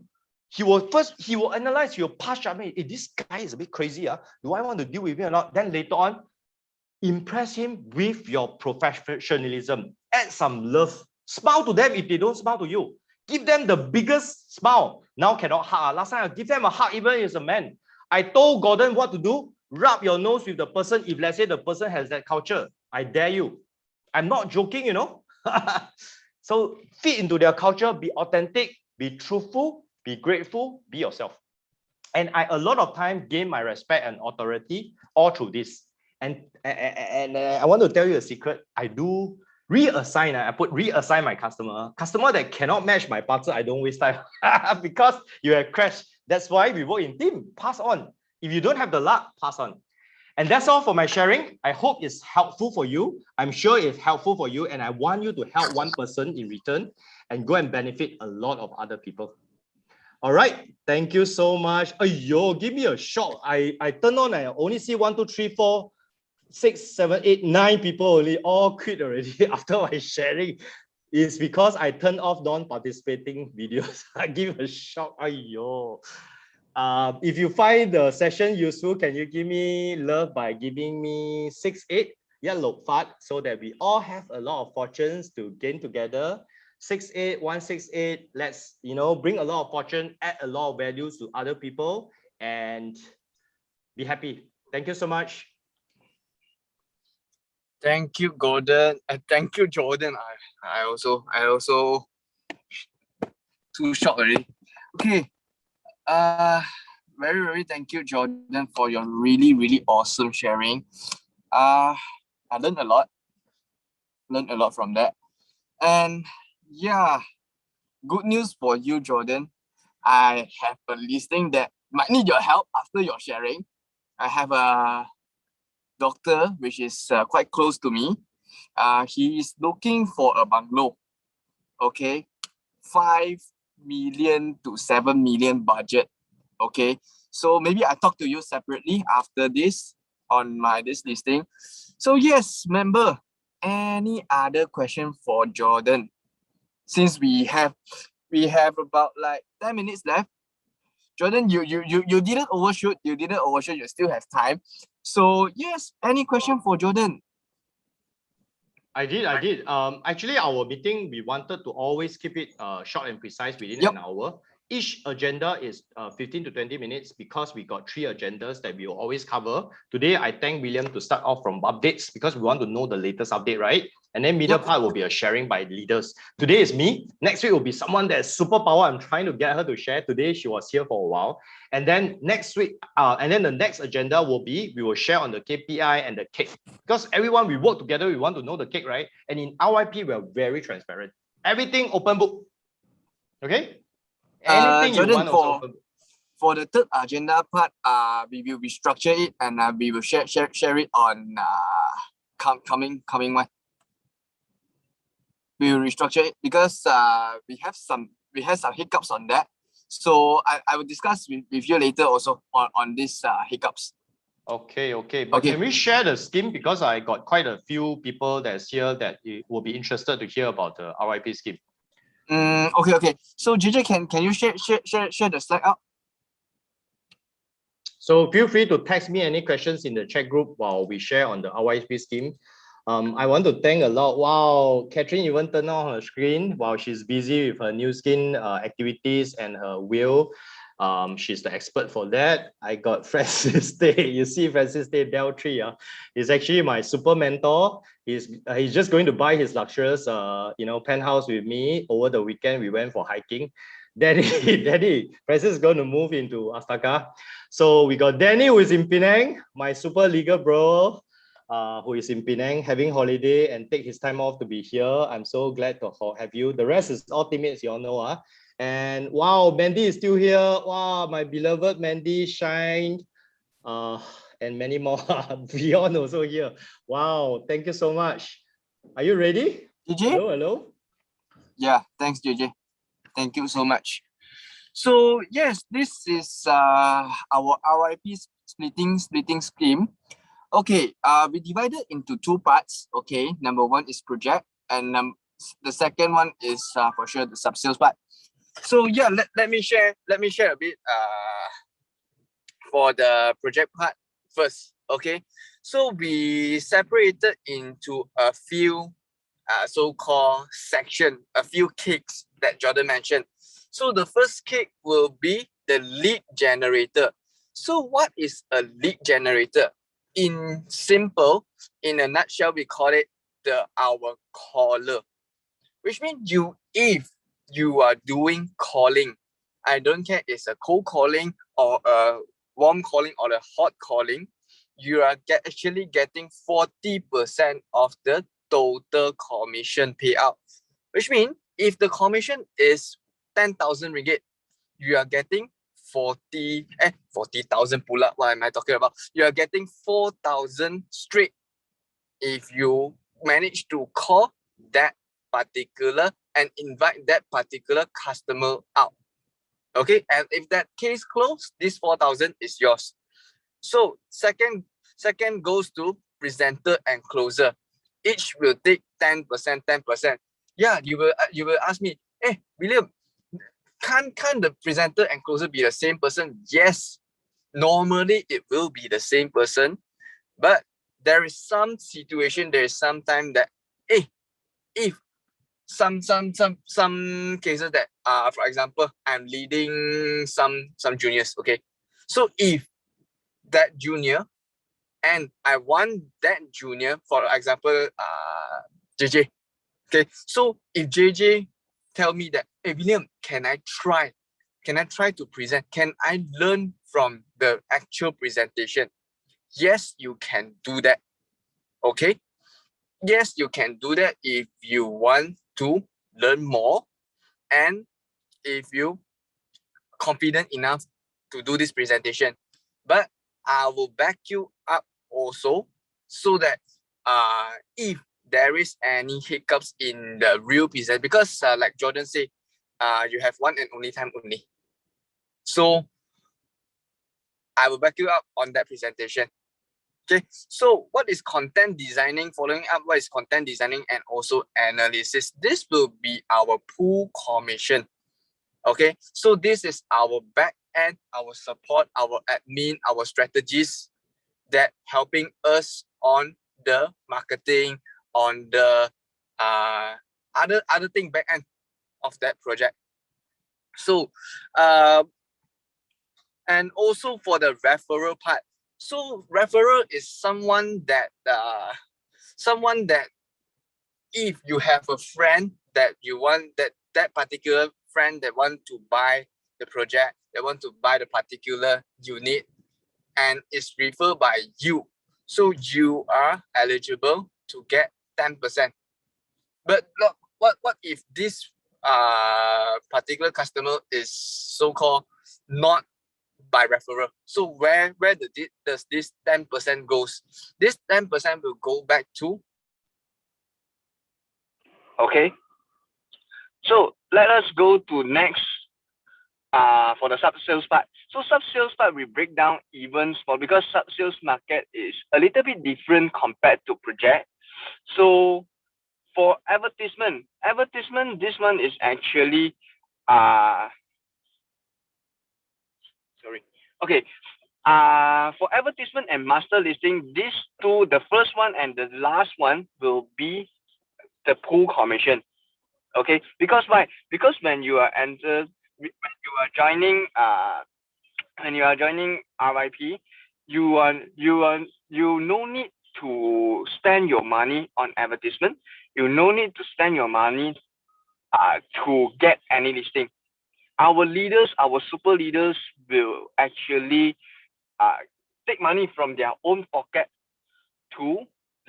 he will analyze your past judgment. Hey, this guy is a bit crazy. Do I want to deal with him or not? Then later on, impress him with your professionalism. Add some love. Smile to them if they don't smile to you. Give them the biggest smile. Now cannot hug. Last time I give them a hug even if it's a man. I told Gordon what to do. Rub your nose with the person if let's say the person has that culture. I dare you. I'm not joking, you know. So fit into their culture, be authentic, be truthful, be grateful, be yourself. And I a lot of time gain my respect and authority all through this. And I want to tell you a secret. I do reassign. I put reassign my customer that cannot match my parts. I don't waste time because you have crashed. That's why we work in team. Pass on. If you don't have the luck, pass on. And that's all for my sharing. I hope it's helpful for you. I'm sure it's helpful for you. And I want you to help one person in return and go and benefit a lot of other people. All right. Thank you so much. Ayo, give me a shock. I turn on, I only see 1, 2, 3, 4, 6, 7, 8, 9 people only all quit already after my sharing. It's because I turned off non-participating videos. I give a shock. Ayo. If you find the session useful, can you give me love by giving me 6, 8? Yeah, look fat, so that we all have a lot of fortunes to gain together. 6, 8, 1, 6, 8. Let's bring a lot of fortune, add a lot of values to other people, and be happy. Thank you so much. Thank you, Gordon. Thank you, Jordan. I also too shocked already. Okay. Very thank you, Jordan, for your really awesome sharing. I learned a lot from that. And yeah, good news for you, Jordan. I have a listing that might need your help after your sharing. I have a doctor which is quite close to me. He is looking for a bungalow. Okay, 5 million to 7 million budget. Okay, so maybe I talk to you separately after this on this listing. So yes, member, any other question for Jordan? Since we have about like 10 minutes left. Jordan, you didn't overshoot. You still have time. So yes, any question for Jordan? I did. Actually, our meeting, we wanted to always keep it short and precise within an hour. Each agenda is 15 to 20 minutes because we got 3 agendas that we will always cover. Today, I thank William to start off from updates because we want to know the latest update, right? And then middle part will be a sharing by leaders. Today is me. Next week will be someone that's superpower. I'm trying to get her to share. Today, she was here for a while. And then next week, and then the next agenda will be, we will share on the KPI and the cake. Because everyone, we work together, we want to know the cake, right? And in RYP, we're very transparent. Everything open book. Okay? Anything Jordan, you want also open book. For the third agenda part, we will restructure it and we will share it on coming one. We will restructure it because we had some hiccups on that. So I will discuss with you later also on these hiccups. Okay. But can we share the scheme? Because I got quite a few people that's here that will be interested to hear about the RYP scheme. Okay. So JJ, can you share the slide out? So feel free to text me any questions in the chat group while we share on the RYP scheme. I want to thank a lot. Wow, Catherine even turned on her screen while she's busy with her new skin activities and her wheel. She's the expert for that. I got Francis Day. You see Francis Day, Del 3. He's actually my super mentor. He's just going to buy his luxurious penthouse with me. Over the weekend, we went for hiking. Danny, Danny, Francis is going to move into Astaka. So we got Danny, who is in Penang, my super legal bro, who is in Penang having holiday and take his time off to be here. I'm so glad to have you. The rest is all teammates, you all know. And wow, Mandy is still here. Wow, my beloved Mandy, Shine, and many more. Beyond also here. Wow, thank you so much. Are you ready? JJ? Hello, hello. Yeah, thanks, JJ. Thank you so much. So yes, this is our RYP splitting scheme. Okay, we divided into two parts. Okay, number one is project, and the second one is for sure the sub-sales part. So yeah, let me share a bit for the project part first. Okay, so we separated into a few so-called section, a few cakes that Jordan mentioned. So the first cake will be the lead generator. So what is a lead generator? In a nutshell, we call it our caller, which means if you are doing calling, I don't care it's a cold calling or a warm calling or a hot calling, you are actually getting 40% of the total commission payout, which means if the commission is 10,000 ringgit, you are getting 40,000 pula. What am I talking about? You are getting 4,000 straight if you manage to call that particular and invite that particular customer out. Okay, and if that case closed, this 4,000 is yours. So second goes to presenter and closer. Each will take 10%, 10%. Yeah, you will ask me, hey, William, can't the presenter and closer be the same person? Yes, normally it will be the same person, but there is some situation, there is some time that, if some cases that for example, I'm leading some juniors, okay? So if that junior and I want that junior, for example, JJ. Okay, so if JJ tell me that, hey William, can I try to present? Can I learn from the actual presentation? Yes, you can do that. Okay. Yes, you can do that if you want to learn more and if you confident enough to do this presentation. But I will back you up also so that if there is any hiccups in the real present, because like Jordan said, you have one and only time only. So I will back you up on that presentation. Okay, so what is content designing? Following up, what is content designing and also analysis? This will be our pool commission. Okay, so this is our back end, our support, our admin, our strategies that helping us on the marketing, on the other thing back end of that project. So and also for the referral part. So referral is someone that if you have a friend that you want, that particular friend that want to buy the project, they want to buy the particular unit and is referred by you, so you are eligible to get 10%. But look, what if this particular customer is so-called not by referral? So where does this 10% goes? This 10% will go back to. Okay. So let us go to next for the sub-sales part. So sub-sales part we break down even small because sub-sales market is a little bit different compared to project. So for advertisement, this one is actually sorry. Okay. For advertisement and master listing, these two, the first one and the last one will be the pool commission. Okay, because why? Because when you are joining RYP, you no need to spend your money on advertisement. You no need to spend your money to get any listing. our leaders, our super leaders will actually take money from their own pocket to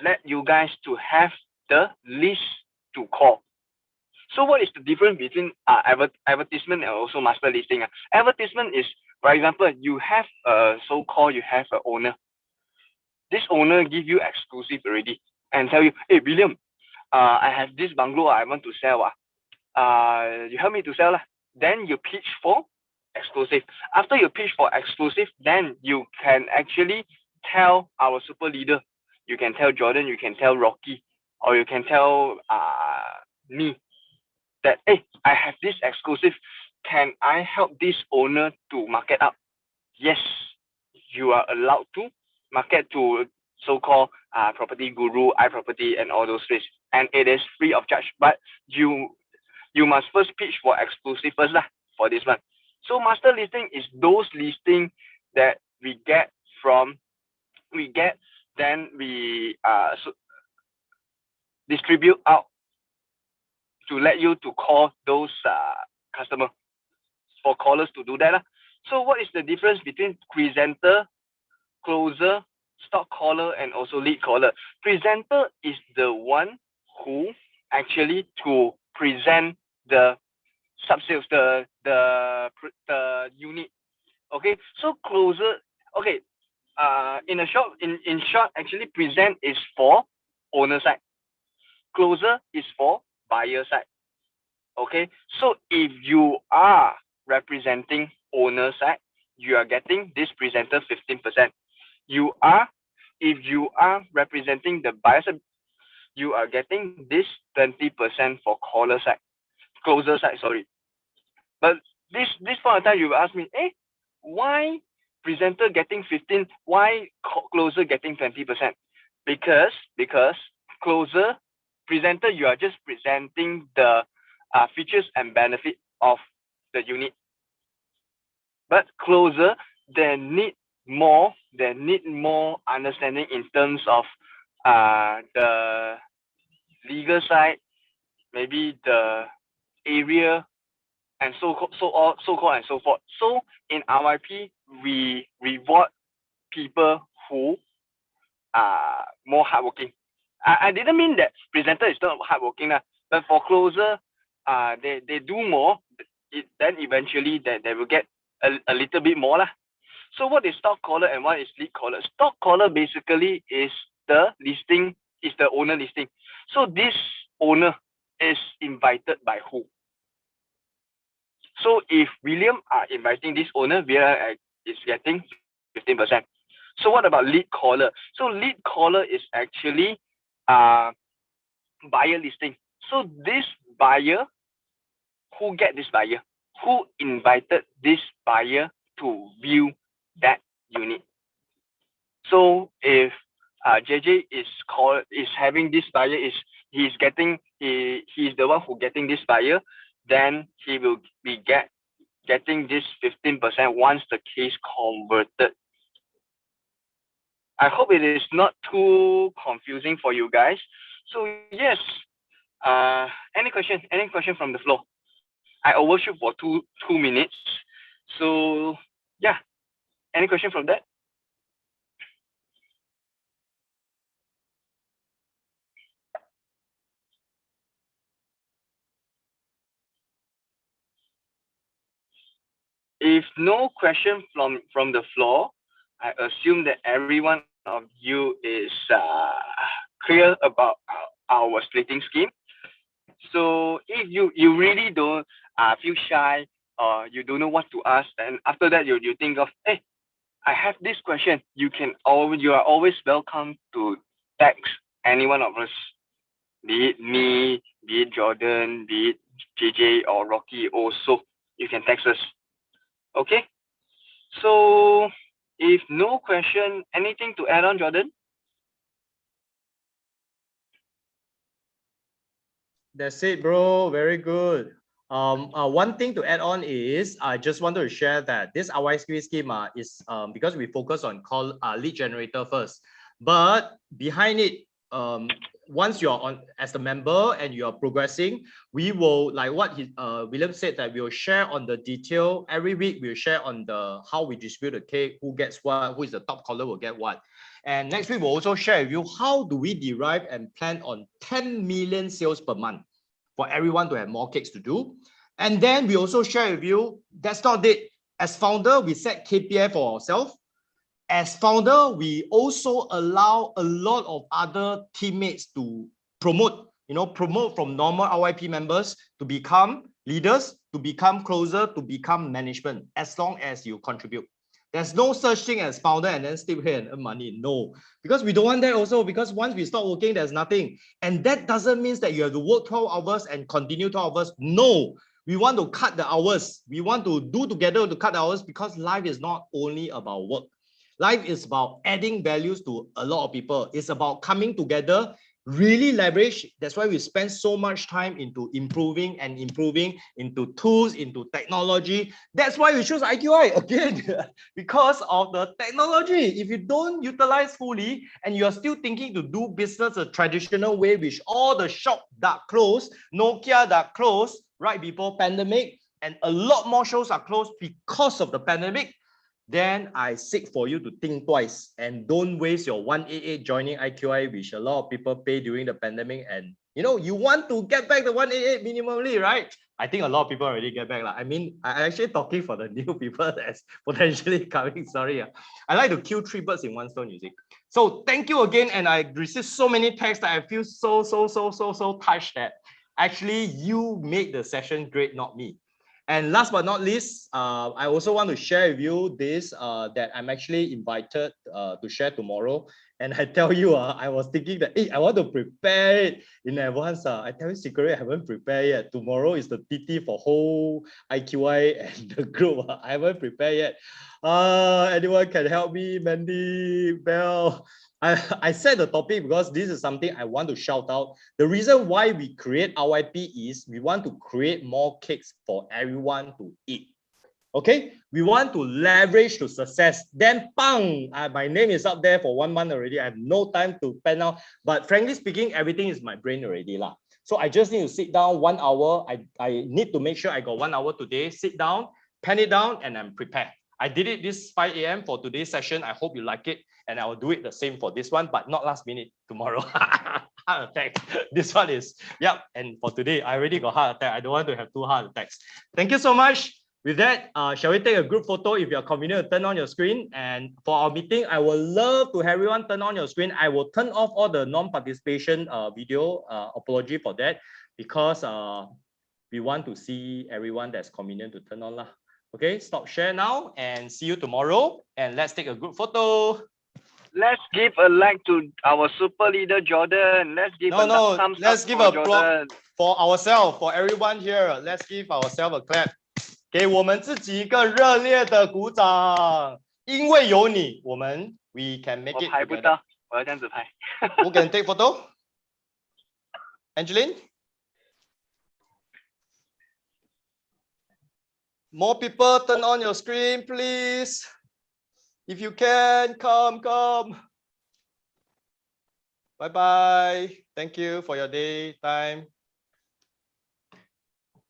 let you guys to have the list to call. So what is the difference between advertisement and also master listing? Advertisement is, for example, you have a so-called, you have an owner. This owner give you exclusive already and tell you, hey, William, I have this bungalow I want to sell. You help me to sell. Then you pitch for exclusive. After you pitch for exclusive, then you can actually tell our super leader. You can tell Jordan, you can tell Rocky, or you can tell me that, hey, I have this exclusive. Can I help this owner to market up? Yes, you are allowed to market to so-called property guru, iProperty, and all those things. And it is free of charge. But you must first pitch for exclusive first for this one. So master listing is those listing that we get, then we distribute out to let you to call those customers, for callers to do that. So what is the difference between presenter, closer, stock caller, and also lead caller? Presenter is the one who actually to present the sub-sales, the unit. Okay, so closer, okay, in short, actually present is for owner side. Closer is for buyer side. Okay, so if you are representing owner side, you are getting this presenter 15%. If you are representing the buyer side, you are getting this 20% for caller side, closer side, sorry. But this point of time, you will ask me, hey, why presenter getting 15? Why closer getting 20%? Because closer, presenter, you are just presenting the features and benefit of the unit. But closer, they need more understanding in terms of the legal side, maybe the area, and so on and so forth. So in RYP, we reward people who are more hardworking. I didn't mean that presenter is not hardworking, but for closer, they do more. Then eventually they will get a little bit more. So what is stock caller and what is lead caller? Stock caller basically is the listing, is the owner listing. So this owner is invited by who? So if William are inviting this owner, William is getting 15%. So what about lead caller? So lead caller is actually buyer listing. So this buyer, who get this buyer? Who invited this buyer to view that unit? So if JJ is having this buyer, he's the one who getting this buyer, then he will be getting this 15% once the case converted. I hope it is not too confusing for you guys. So yes, any question from the floor? I overshoot for two minutes. So yeah, any question from that? If no question from the floor, I assume that every one of you is clear about our splitting scheme. So if you really don't feel shy or you don't know what to ask, and after that you think of, hey, I have this question, you are always welcome to text any one of us, be it me, be it Jordan, be it JJ or Rocky also. You can text us. Okay, so if no question, anything to add on, Jordan? That's it, bro. Very good. One thing to add on is I just wanted to share that this RYP scheme is because we focus on lead generator first, but behind it, once you're on as a member and you are progressing, we will, like what William said, that we'll share on the detail every week. We'll share on the how we distribute the cake, who gets what, who is the top caller will get what. And next week we'll also share with you how do we derive and plan on 10 million sales per month for everyone to have more cakes to do. And then we also share with you, that's not it. As founder, we set KPI for ourselves. As founder, we also allow a lot of other teammates to promote from normal RYP members to become leaders, to become closer, to become management, as long as you contribute. There's no such thing as founder and then stay here and earn money. No, because we don't want that also, because once we stop working, there's nothing. And that doesn't mean that you have to work 12 hours and continue 12 hours. No, we want to cut the hours. We want to do together to cut the hours, because life is not only about work. Life is about adding values to a lot of people. It's about coming together, really leverage. That's why we spend so much time into improving into tools, into technology. That's why we choose IQI again, because of the technology. If you don't utilize fully and you're still thinking to do business a traditional way, which all the shop that closed, Nokia that closed right before pandemic, and a lot more shows are closed because of the pandemic, then I seek for you to think twice and don't waste your 188 joining IQI, which a lot of people pay during the pandemic. And you want to get back the 188 minimally, right? I think a lot of people already get back. I mean, I'm actually talking for the new people that's potentially coming. Sorry. I like to kill 3 birds in 1 stone, you see. So thank you again. And I received so many texts that I feel so touched that actually you made the session great, not me. And last but not least, I also want to share with you this, that I'm actually invited to share tomorrow. And I tell you, I was thinking that, hey, I want to prepare it in advance. I tell you secretly, I haven't prepared yet. Tomorrow is the TT for whole IQI and the group. I haven't prepared yet. Anyone can help me? Mandy, Bell. I said the topic because this is something I want to shout out. The reason why we create RYP is we want to create more cakes for everyone to eat. Okay, we want to leverage to success. Then, bang! My name is up there for 1 month already. I have no time to pen out. But frankly speaking, everything is my brain already lah. So I just need to sit down 1 hour. I need to make sure I got 1 hour today. Sit down, pen it down, and I'm prepared. I did it this 5 a.m. for today's session. I hope you like it. And I will do it the same for this one, but not last minute, tomorrow. Heart attack. This one is, yep. And for today, I already got heart attack. I don't want to have 2 heart attacks. Thank you so much. With that, shall we take a group photo? If you're convenient, turn on your screen. And for our meeting, I would love to have everyone turn on your screen. I will turn off all the non-participation video. Apology for that, because we want to see everyone that's convenient to turn on lah. Okay, stop share now and see you tomorrow. And let's take a group photo. Let's give a like to our super leader Jordan. Let's give let's give a applause for ourselves, for everyone here. Let's give ourselves a clap. 给我们自己一个热烈的鼓掌，因为有你，我们 we can make it. 我拍不到，我要这样子拍。Who can take photo? Angeline? More people, turn on your screen, please. If you can, come. Bye-bye. Thank you for your day, time.